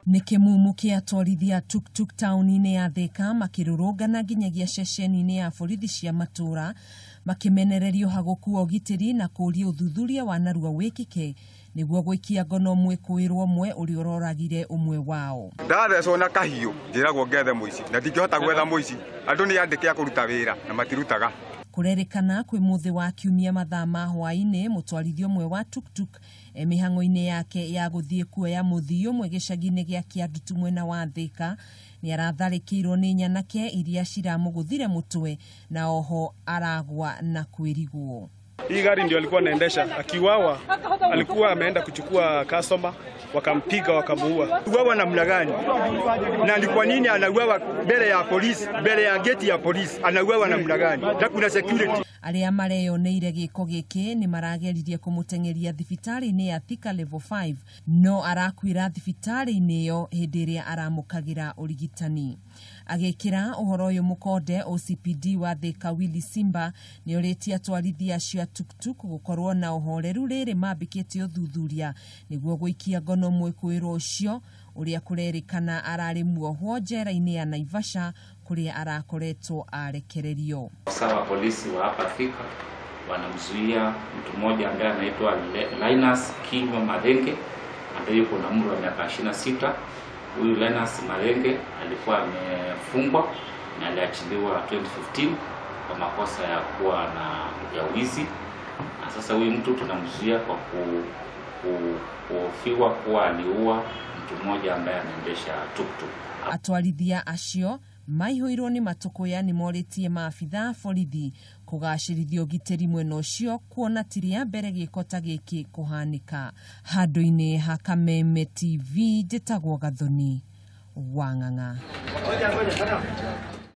Nĩ kĩmumu kĩa atwarithia Tuk Tuk tauni-ini ya Thika makĩrũrũngana nginyagia ceceni-inĩ ya borithi cia matũra makimenereria uhaguku wa ugitiri na kũria ũthuthuria wa narua wĩkĩke nĩguo gũikia ngono mwikuirwo umwe ũrĩa ũroragire umwe wao. Ndathecwo na kahiũ njĩragwo ngethe mũici na ndingĩhota gwetha mũici andũ nĩ andĩke a kũruta wĩra na matirutaga. Kurerikana kwĩ muthi wa kiumia mathaa ma hwaĩ-inĩ mũtwarithia ũmwe wa Tuk Tuk mĩhang'o-inĩ yake ya gũthiĩ kuoya mũthii ũmwe gĩcagi-inĩ gĩa Kiandutu mwena wa Thika nĩ aratharĩkĩirwo nĩ nyanake iria ciramũgũthire mũtwe na oho aragwa na kwĩrigwo. Hii gari ndio alikuwa anaendesha, akiwawa alikuwa ameenda kuchukua customer, wakampiga wakamuua. Uwawa namna gani? Na ni kwa nini anauawa mbele ya polisi, mbele ya geti ya polisi? Anauawa namna gani? Na kuna security. Arĩa mareyoneire gĩko gĩkĩ nĩ marageririe kũmũteng'eria thibitarĩ-inĩ ya Thika level 5 no arakuĩra thibitarĩ-inĩ ĩyo hĩndĩ ĩrĩa aramũkagĩra ũrigitani. Agĩkĩra ũhoro ũyũ mũkonde OCPD wa Thika Willy Simba nĩ orĩtie atwarithia acio a Tuk Tuk gũkorwo na ũhoreru rĩrĩ mambĩkĩte ũthuthuria nĩguo gũikia ngono mwikuirwo ũcio ũrĩa Kurerikana arari muohwo njera-ini ya Naivasha kuria arakoretwo arekereirio. Sawa, polisi wa hapa Thika wanamzuia mtu mmoja ambaye anaitwa Linus Kinyo Marenge ambaye yuko na umri wa miaka 26. Huyu Linus Marenge alikuwa amefungwa na aliachiliwa 2015 kwa makosa ya kuwa ya wizi. Na sasa huyu mtu tunamzuia kwa kuhofiwa kuwa aliua mtu mmoja ambaye anaendesha tuktuk. Atwarithia acio maihũirwo nĩ matũkũya nĩ morĩtie maabitha borithi kũgacĩrithia ũgitĩri mwena ũcio kuona ti rĩa mbere gĩko ta gĩkĩ kũhanĩka. Handũ-inĩ ha Kameme TV njĩtagwo Gathoni Wang'ang'a.